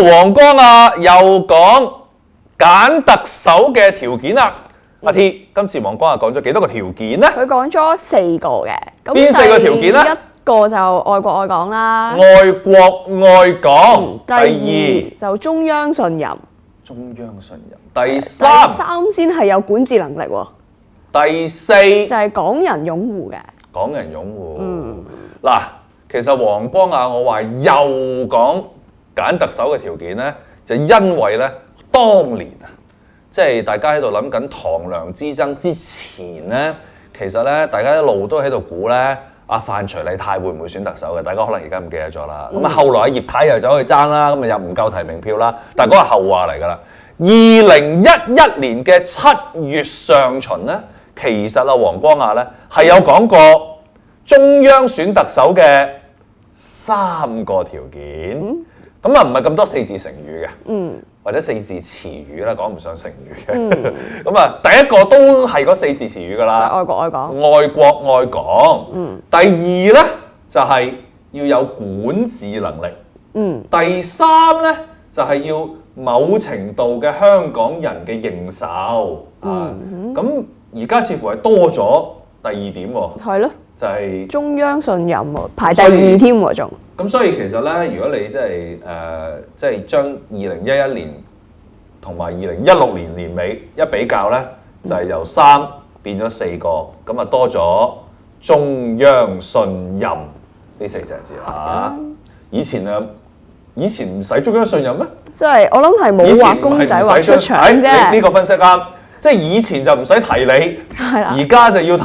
黃光亞又講揀特首嘅條件啦。阿 T， 今次黃光亞講咗幾多個條件呢？佢講咗4個嘅。邊4個條件呢？一個就愛國愛港啦。愛國愛港。第二就中央信任。中央信任。第三先係有管治能力喎。第四就係港人擁護嘅。港人擁護。嗱，其實黃光亞我話又講揀特首嘅條件咧，就因為咧當年啊，即係大家喺度諗緊唐梁之爭之前咧，其實咧大家一路都喺度估咧，阿范徐麗泰會唔會選特首嘅？大家可能而家唔記得咗啦。咁啊，後來葉太又走去爭啦，咁啊又唔夠提名票啦。但係嗰個後話嚟㗎啦。2011年嘅7月上旬咧，其實啊黃光亞咧係有講過中央選特首嘅3個條件。咁啊唔係咁多4字成語嘅，或者4字詞語啦，講唔上成語嘅。咁啊，第一個都係嗰4字詞語㗎啦，愛國愛港。愛國愛港。第二咧就係要有管治能力。第三咧就係要某程度嘅香港人嘅認受。咁而家似乎係多咗第2點喎。係咯。就係中央信任喎，排第2添喎仲。咁所以其實咧，如果你即係將2011年同埋2016年年尾一比較咧，就係由3變咗4個，咁啊多咗中央信任呢4隻字啦。以前唔使中央信任咩？即係我諗係冇畫公仔畫出腸啫。呢個分析啱，即係以前就唔使提你，而家就要提。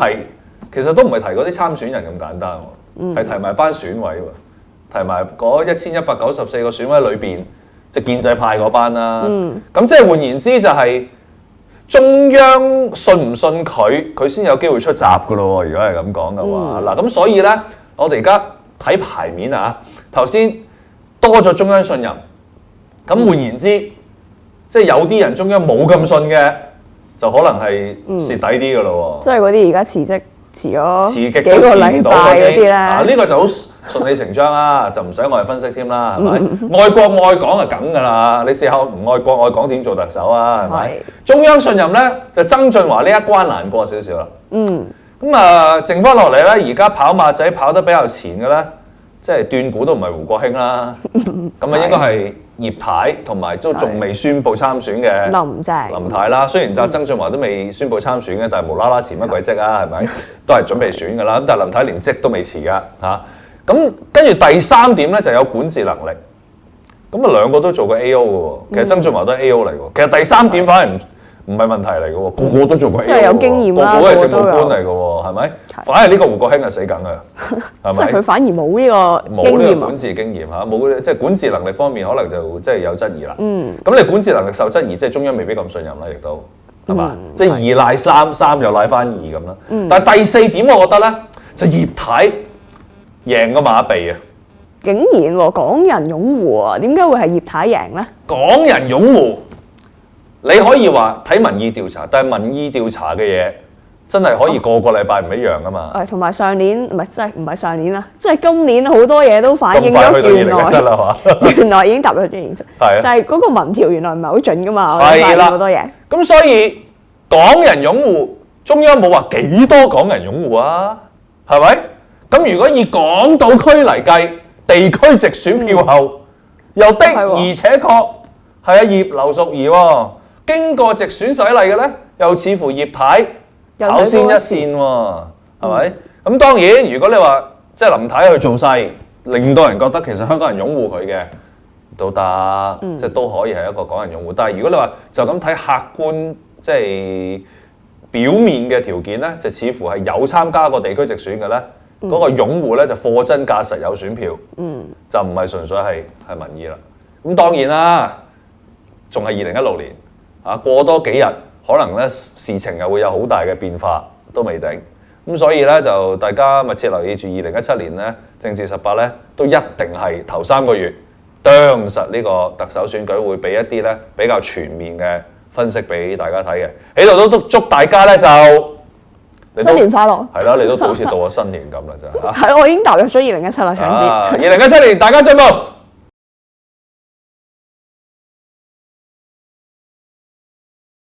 其實都唔係提嗰啲參選人咁簡單喎，係提埋班選委喎，提埋嗰1194個選委裏邊，即係建制派嗰班啦。咁即係換言之，就係中央信唔信佢先有機會出閘噶咯喎。如果係咁講嘅話，嗱咁所以咧，我哋而家睇牌面啊，頭先多咗中央信任，咁換言之，即係有啲人中央冇咁信嘅，就可能係蝕底啲噶咯喎。即係嗰啲而家辭職。遲咗幾個禮拜嗰啲咧，呢個就好順理成章啦，就唔使我哋分析添啦，係咪？愛國愛港係梗㗎啦，你試下唔愛國愛港點做特首啊？係咪？中央信任咧，就曾俊華呢一關難過少少啦。咁啊，剩翻落嚟咧，而家跑馬仔跑得比較前嘅咧，即係斷估都唔係胡國興啦，咁啊應該係葉太同埋都仲未宣布參選嘅林太啦。雖然就曾俊華都未宣布參選嘅，但係無啦啦辭乜鬼職啊？係咪？都係準備選㗎啦。咁但係林太連職都未辭㗎嚇。咁跟住第3點咧就有管治能力。咁啊兩個都做過 A.O. 嘅喎，其實曾俊華都係 A.O. 嚟喎。其實第3點反而唔係問題嚟嘅喎，個個都做過 A.O. 即係有經驗啦，個個係政務官嚟嘅喎，係咪？反而呢個胡國興係死梗嘅，係咪？即係佢反而冇呢個冇呢個管治經驗嚇，冇即係管治能力方面可能就即係有質疑啦。咁你管治能力受質疑，即係中央未必咁信任啦，亦都係嘛？即係2賴3，3又賴翻2咁啦。但係第4點，我覺得咧就葉太贏個馬鼻啊！竟然喎，港人擁護啊，點解會係葉太贏咧？港人擁護，你可以話睇民意調查，但係民意調查嘅嘢真係可以個禮拜唔一樣噶嘛。同埋上年唔係上年啦，即係今年好多嘢都反映咗原來已經踏入咗2017，就係嗰個民調原來唔係好準噶嘛。係啦，好多嘢。咁所以港人擁護，中央冇話幾多港人擁護啊？係咪？咁如果以港島區嚟計，地區直選票後，又的而且確係阿葉劉淑儀喎，經過直選洗禮嘅咧，又似乎葉太跑先一線喎，係咪？咁當然，如果你話即係林太去做勢，令到人覺得其實香港人擁護佢嘅都得，即係都可以係一個港人擁護。但係如果你話就咁睇客觀，即係表面嘅條件咧，就似乎係有參加過地區直選嘅咧。嗰個擁護咧就貨真價實有選票，就唔係純粹係民意啦。咁當然啦，仲係2016年啊，過多幾日可能咧事情又會有好大嘅變化，都未定。咁所以咧就大家密切留意住2017年咧政治18咧，都一定係頭3個月當實呢個特首選舉會俾一啲咧比較全面嘅分析俾大家睇嘅。喺度都祝大家咧就新年快樂！係啦，你都好似到咗新年咁啦，真係嚇。係，我已經踏入咗2017啦，想知。2017年大家進步。